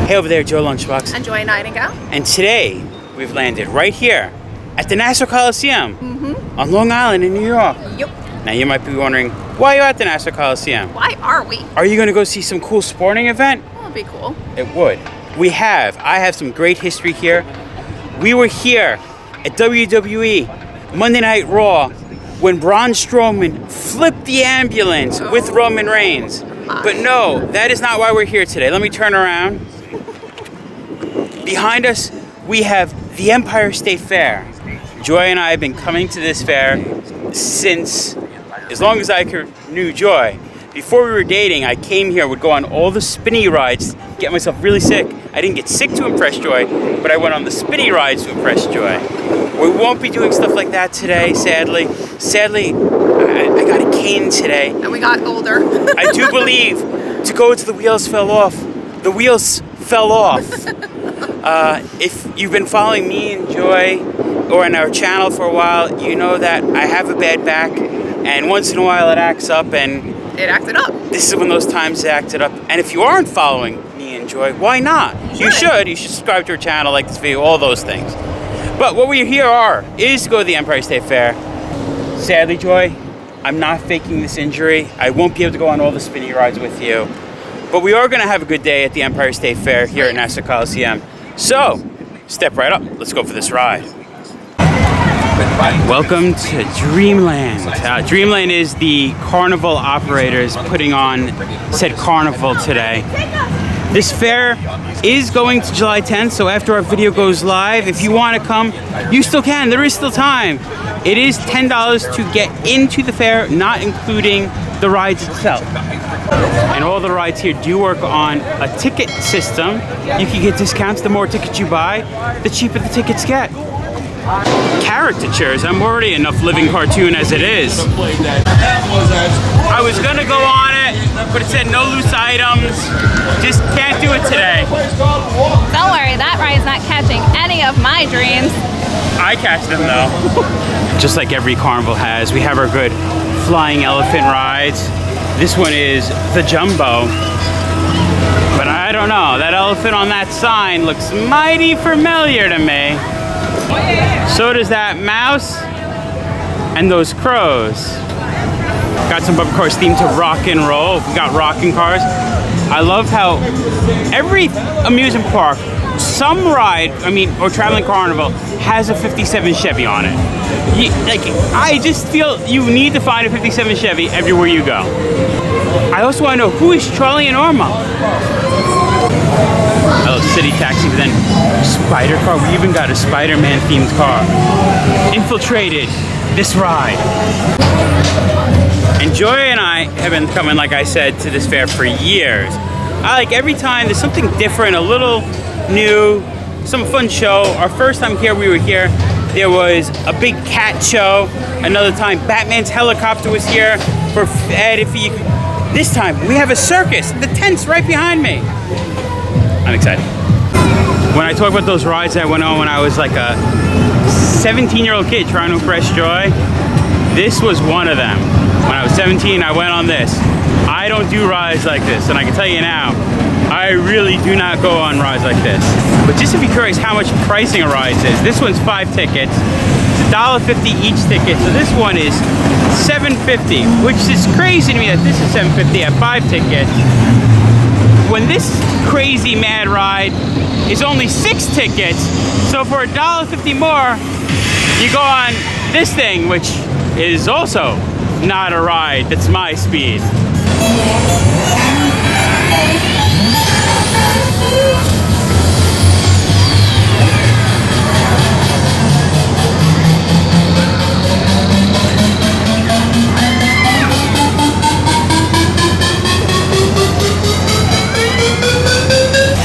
Hey over there, Joe Lunchbox. And Joy Nightingale. And today, we've landed right here at the Nassau Coliseum on Long Island in New York. Yep. Now you might be wondering, why are you at the Nassau Coliseum? Why are we? Are you going to go see some cool sporting event? That would be cool. It would. I have some great history here. We were here at WWE Monday Night Raw when Braun Strowman flipped the ambulance with Roman Reigns. But no, that is not why we're here today. Let me turn around. Behind us, we have the Empire State Fair. Joy and I have been coming to this fair since as long as I knew Joy. Before we were dating, I came here, would go on all the spinny rides, get myself really sick. I didn't get sick to impress Joy, but I went on the spinny rides to impress Joy. We won't be doing stuff like that today, sadly. Sadly, I got a cane today. And we got older. I do believe to go to the wheels fell off. The wheels fell off. If you've been following me and Joy or on our channel for a while, you know that I have a bad back, and once in a while it acts up, and it acted up. This is one of those times it acted up. And if you aren't following me and Joy, why not? You should. You should subscribe to our channel, like this video, all those things. But what we here is to go to the Empire State Fair. Sadly, Joy, I'm not faking this injury. I won't be able to go on all the spinny rides with you. But we are going to have a good day at the Empire State Fair here at Nassau Coliseum. So, step right up. Let's go for this ride. Welcome to Dreamland. Dreamland is the carnival operators putting on said carnival today. This fair is going to July 10th, so after our video goes live, if you want to come, you still can. There is still time. It is $10 to get into the fair, not including the rides itself. And all the rides here do work on a ticket system. You can get discounts. The more tickets you buy, the cheaper the tickets get. Caricatures. I'm already enough living cartoon as it is. I was gonna go on it, but it said no loose items. Just can't do it today. Don't worry, that ride's not catching any of my dreams. I catch them though. Just like every carnival has, we have our good flying elephant rides. This one is the Jumbo. But I don't know, that elephant on that sign looks mighty familiar to me. So does that mouse and those crows. Got some bumper cars themed to rock and roll. We got rocking cars. I love how every amusement park, some ride, or traveling carnival, has a 57 Chevy on it. I just feel you need to find a 57 Chevy everywhere you go. I also want to know, who is Charlie and Norma? Oh, city taxi, but then spider car. We even got a Spider-Man themed car. Infiltrated this ride. And Joy and I have been coming, like I said, to this fair for years. I like every time there's something different, a little new, some fun show. Our first time here, we were here, there was a big cat show. Another time, Batman's helicopter was here for Ed. This time, we have a circus. The tent's right behind me. I'm excited. When I talk about those rides I went on when I was like a 17-year-old kid trying to impress Joy, this was one of them. When I was 17, I went on this. I don't do rides like this, and I can tell you now, I really do not go on rides like this. But just if you're curious how much pricing a ride is, this one's 5 tickets. It's $1.50 each ticket, so this one is $7.50, which is crazy to me that this is $7.50 at 5 tickets. When this crazy mad ride is only 6 tickets, so for $1.50 more, you go on this thing, which is also not a ride that's my speed.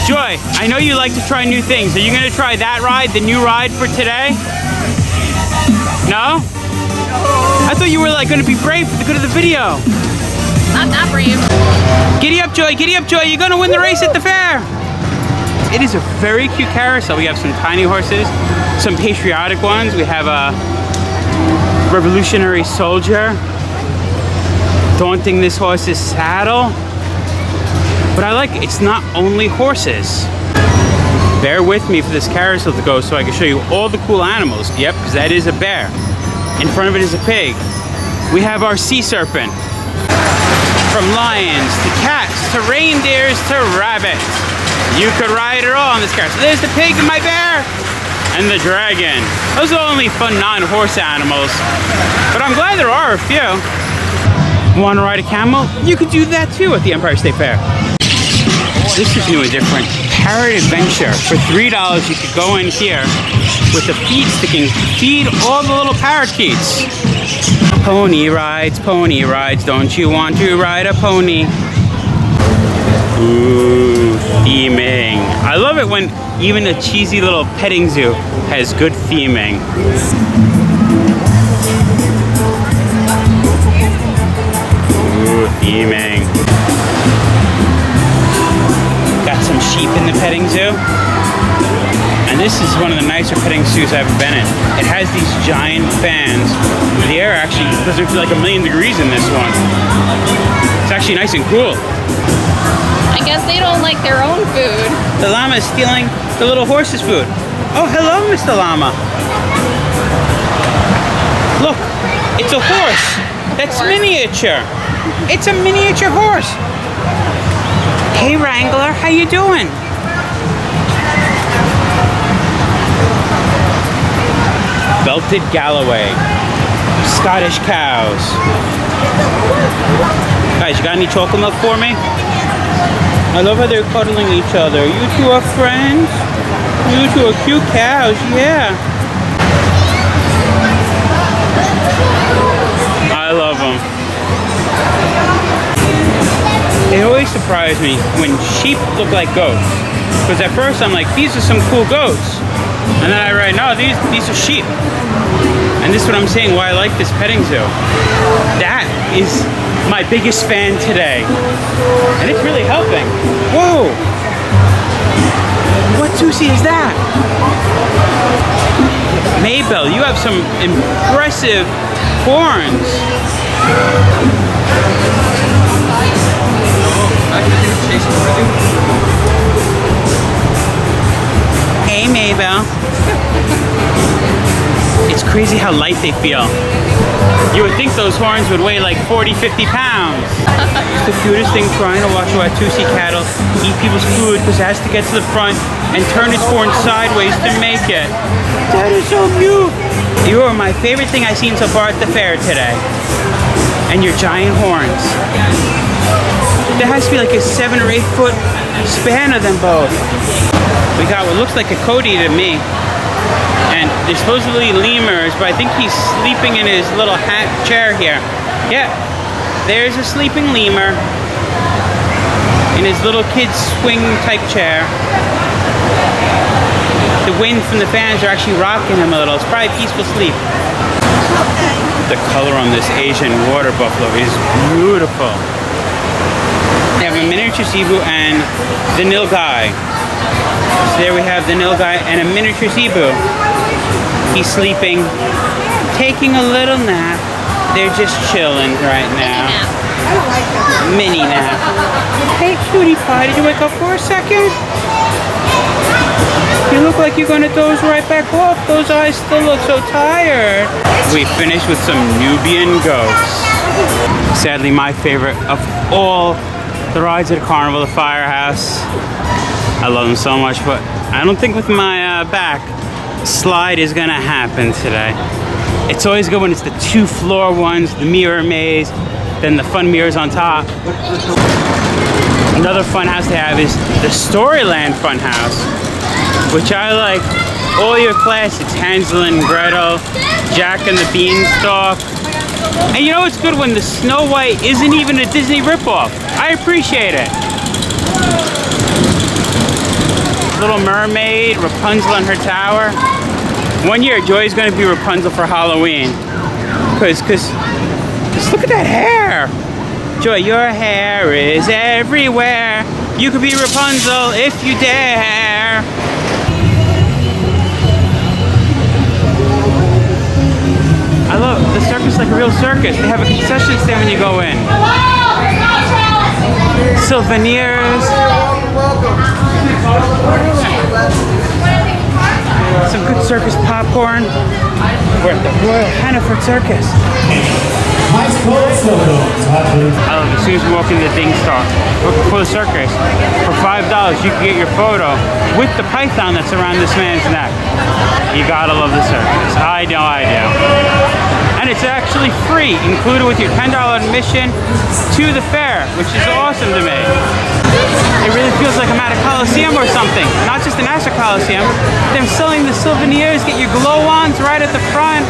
Joy, I know you like to try new things. Are you going to try that ride, the new ride for today? No? I thought you were like going to be brave for the good of the video. Not that brave. Giddy up, Joy. Giddy up, Joy. You're going to win the race at the fair. It is a very cute carousel. We have some tiny horses, some patriotic ones. We have a Revolutionary Soldier daunting this horse's saddle. But I like it's not only horses. Bear with me for this carousel to go so I can show you all the cool animals. Yep, because that is a bear. In front of it is a pig. We have our sea serpent. From lions to cats to reindeers to rabbits. You could ride it all on this carousel. There's the pig and my bear. And the dragon. Those are only fun non-horse animals. But I'm glad there are a few. Want to ride a camel? You could do that too at the Empire State Fair. This is new and different. Parrot Adventure. For $3 you could go in here with the feed sticking. Feed all the little parakeets. Pony rides, don't you want to ride a pony? Ooh, theming. I love it when even a cheesy little petting zoo has good theming. Ooh, theming. Got some sheep in the petting zoo. And this is one of the nicer petting zoos I've ever been in. It has these giant fans. The air actually doesn't feel like 1,000,000 degrees in this one. It's actually nice and cool. I guess they don't like their own food. The llama is stealing the little horse's food. Oh, hello, Mr. Llama. Look, it's a horse. That's miniature. It's a miniature horse. Hey, Wrangler, how you doing? Belted Galloway. Scottish cows. Guys, you got any chocolate milk for me? I love how they're cuddling each other. You two are friends? You two are cute cows, yeah. I love them. It always surprised me when sheep look like goats. Because at first I'm like, these are some cool goats. And then I read, no, these are sheep. And this is what I'm saying, why I like this petting zoo. That is my biggest fan today. And it's really helping. Whoa! What Susie is that? Maybell, you have some impressive horns. Hey, Maybell. It's crazy how light they feel. You would think those horns would weigh like 40, 50 pounds. It's the cutest thing trying to watch Watusi cattle eat people's food because it has to get to the front and turn its horn sideways to make it. That is so cute. You are my favorite thing I've seen so far at the fair today. And your giant horns. There has to be like a 7 or 8 foot span of them both. We got what looks like a Cody to me. And they're supposedly lemurs, but I think he's sleeping in his little hat chair here. Yeah, there's a sleeping lemur in his little kid's swing type chair. The wind from the fans are actually rocking him a little. It's probably peaceful sleep. The color on this Asian water buffalo is beautiful. They have a miniature zebu and the nilgai. So there we have the nilgai and a miniature zebu. He's sleeping, taking a little nap. They're just chilling right now. Mini nap. Hey, cutie pie, did you wake up for a second? You look like you're gonna doze right back off. Those eyes still look so tired. We finished with some Nubian goats. Sadly, my favorite of all the rides at Carnival, the Firehouse. I love them so much, but I don't think with my back slide is gonna happen today. It's always good when it's the 2-floor ones, the mirror maze, then the fun mirrors on top. Another fun house they have is the Storyland Fun House, which I like all your classics, Hansel and Gretel, Jack and the Beanstalk. And you know what's good when the Snow White isn't even a Disney ripoff? I appreciate it. Little Mermaid, Rapunzel in her tower. One year, Joy's gonna be Rapunzel for Halloween. Cause look at that hair. Joy, your hair is everywhere. You could be Rapunzel if you dare. I love the circus like a real circus. They have a concession stand when you go in. souvenirs. Some good circus popcorn. We're at the Royal Hanneford Circus. I love it. As soon as you walk into the Ding Star, before the circus, for $5 you can get your photo with the python that's around this man's neck. You gotta love the circus. I know I do. And it's actually free, included with your $10 admission to the fair, which is awesome to me. It really feels like I'm at a Coliseum or something. Not just the Nassau Coliseum. They're selling the souvenirs, get your glow-ons right at the front.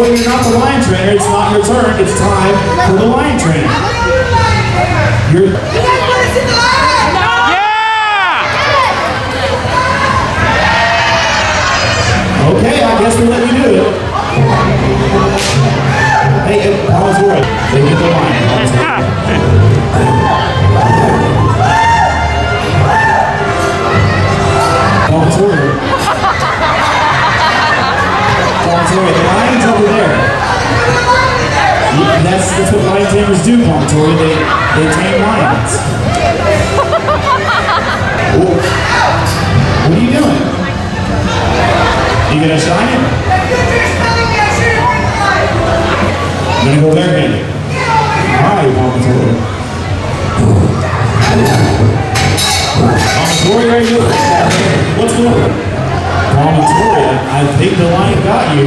You're not the lion trainer, it's not your turn, it's time for the lion trainer. You're... Okay, I guess we'll let you do it. Hey, Paul's right. They get the lion. Paul's right. The lion's over there. That's what lion tamers do, Tori. They tame lions. Whoa. What are you doing? You gonna shine it? I'm gonna go barehanded. Alright, Tori. Tori, are you? What's going on? Tori, I think the lion got you.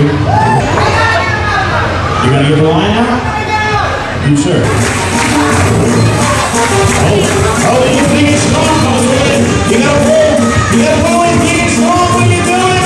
You gonna give the lion out? You sure? Oh, you think it's strong, man. You gotta pull. You gotta pull and think it's strong when you do it.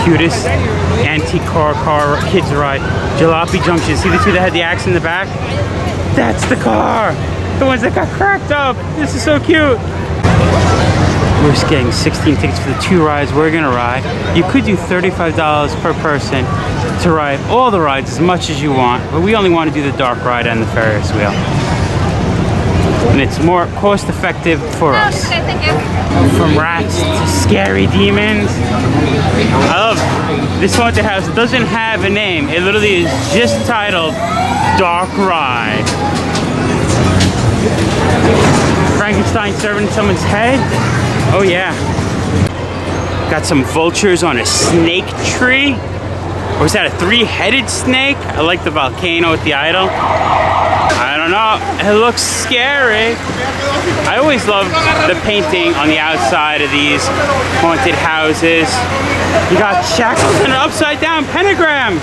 Cutest antique car kids ride. Jalopy Junction. See the two that had the axe in the back? That's the car! The ones that got cracked up! This is so cute! We're just getting 16 tickets for the 2 rides we're gonna ride. You could do $35 per person to ride all the rides as much as you want, but we only want to do the dark ride and the Ferris wheel. And it's more cost effective for us. Okay, thank you. From rats to scary demons. I love this haunted house. It doesn't have a name. It literally is just titled Dark Ride. Frankenstein serving someone's head. Oh yeah. Got some vultures on a snake tree. Or is that a 3-headed snake? I like the volcano with the idol. I don't know. It looks scary. I always love the painting on the outside of these haunted houses. You got shackles and an upside down pentagram.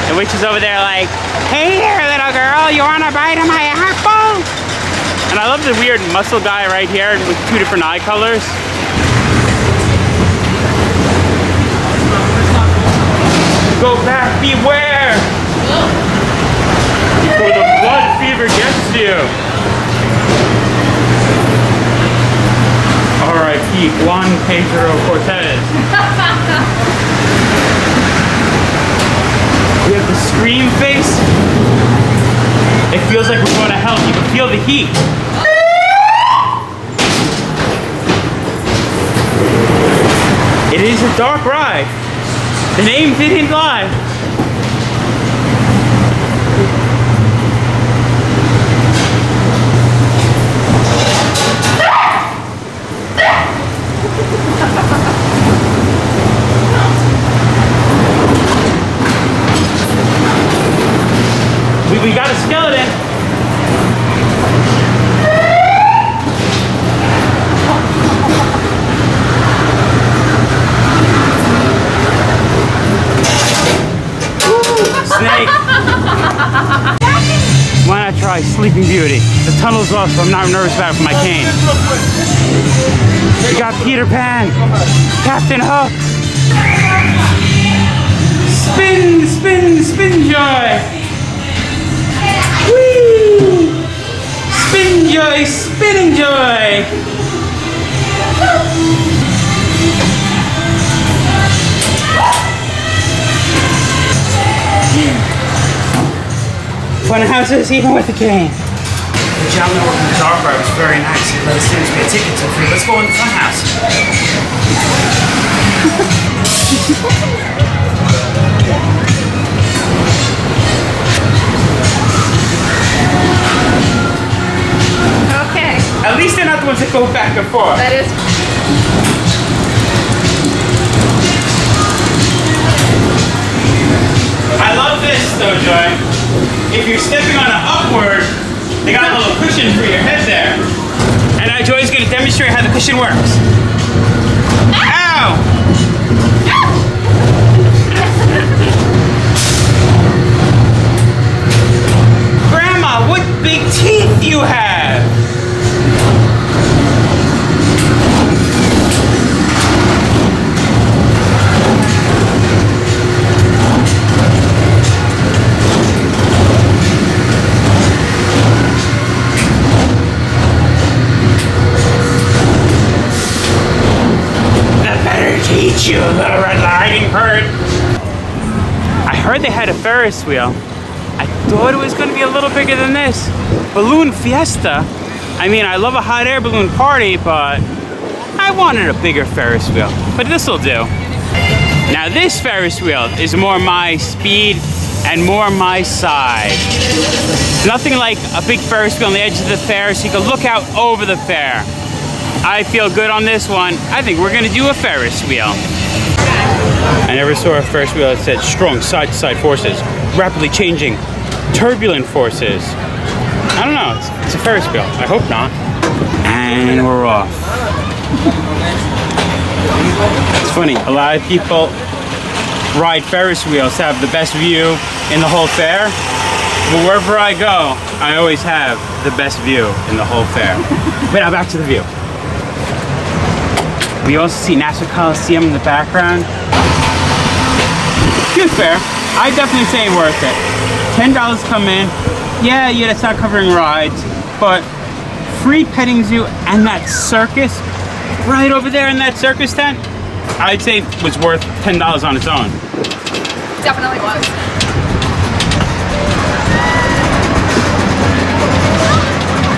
The witch is over there like, hey there little girl, you want a bite of my apple? And I love the weird muscle guy right here with 2 different eye colors. Go back, beware! Before the blood fever gets you. R.I.P. Juan Pedro Cortez. We have the scream face. It feels like we're going to hell. You can feel the heat. It is a dark ride. The name didn't lie. We got a skeleton. Snake. Why not try Sleeping Beauty? The tunnel's off, so I'm not nervous about it for my cane. We got Peter Pan, Captain Hook. Spin, spin, spin joy. Whee! Spin joy, spinning joy. Fun houses, even with a cane. The gentleman working the dark ride was very nice. He let us in to pay tickets for free. Let's go in the fun house. Okay. At least they're not the ones that go back and forth. That is. I love this though, Joy. If you're stepping on an upward, they got a little cushion for your head there. And now Joy's gonna demonstrate how the cushion works. Ow! Grandma, what big teeth you have! Teach you, little red riding bird. I heard they had a Ferris wheel. I thought it was going to be a little bigger than this. Balloon Fiesta. I mean, I love a hot air balloon party, but I wanted a bigger Ferris wheel. But this'll do. Now this Ferris wheel is more my speed and more my side. Nothing like a big Ferris wheel on the edge of the fair so you can look out over the fair. I feel good on this one. I think we're gonna do a Ferris wheel. I never saw a Ferris wheel that said strong side-to-side forces, rapidly changing, turbulent forces. I don't know, it's a Ferris wheel. I hope not. And we're off. It's funny, a lot of people ride Ferris wheels to have the best view in the whole fair. But wherever I go, I always have the best view in the whole fair. But now back to the view. We also see Nassau Coliseum in the background. Good fair. I definitely say worth it. $10 come in. Yeah, that's not covering rides, but free petting zoo and that circus right over there in that circus tent, I'd say was worth $10 on its own. Definitely was.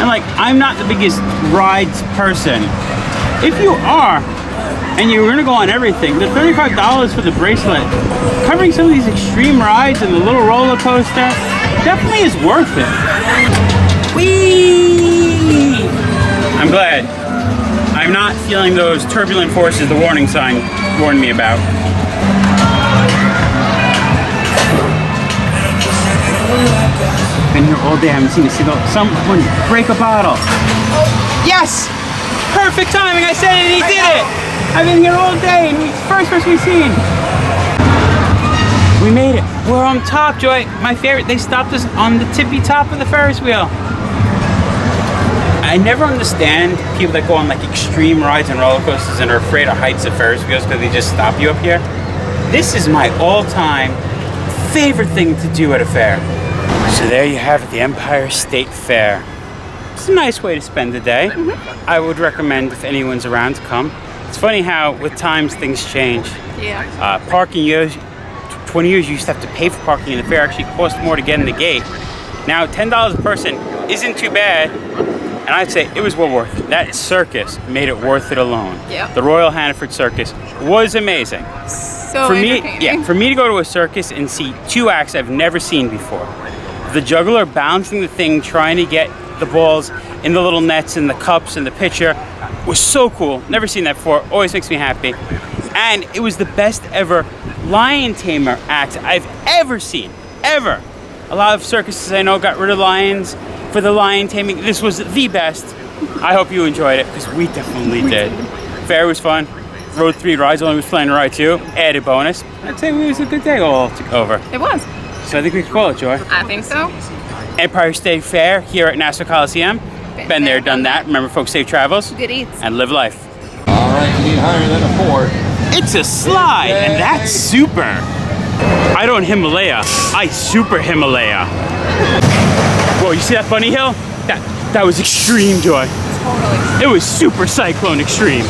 And like, I'm not the biggest rides person. If you are, and you're gonna go on everything, the $35 for the bracelet, covering some of these extreme rides and the little roller coaster, definitely is worth it. Whee! I'm glad. I'm not feeling those turbulent forces the warning sign warned me about. Been here all day, I haven't seen a single, someone break a bottle. Yes! Perfect timing, I said it and he did it! I've been here all day and he's the first person we've seen. We made it. We're on top, Joy. My favorite, they stopped us on the tippy top of the Ferris wheel. I never understand people that go on like extreme rides and roller coasters and are afraid of heights of Ferris wheels because they just stop you up here. This is my all-time favorite thing to do at a fair. So there you have it, the Empire State Fair. It's a nice way to spend the day. I would recommend if anyone's around to come. It's funny how with times things change. Yeah. Parking years, 20 years you used to have to pay for parking in the fair, actually cost more to get in the gate. Now $10 a person isn't too bad, and I'd say it was well worth it. That circus made it worth it alone. Yeah. The Royal Hanneford Circus was amazing. So For me, entertaining. for me to go to a circus and see two acts I've never seen before. The juggler balancing the thing, trying to get the balls in the little nets and the cups and the pitcher was so cool. Never seen that before. Always makes me happy. And it was the best ever lion tamer act I've ever seen. Ever. A lot of circuses I know got rid of lions for the lion taming. This was the best. I hope you enjoyed it because we definitely did. Fair was fun. Rode 3 rides, only was planning to ride 2. Added bonus. I'd say it was a good day all over. It was. So I think we can call it, Joy. I think so. Empire State Fair here at Nassau Coliseum. Been there, done that. Remember, folks, safe travels. Good eats. And live life. All right, you need higher than a 4. It's a slide, and that's super. I don't Himalaya, I super Himalaya. Whoa, you see that bunny hill? That was extreme, Joy. Totally. It was super cyclone extreme.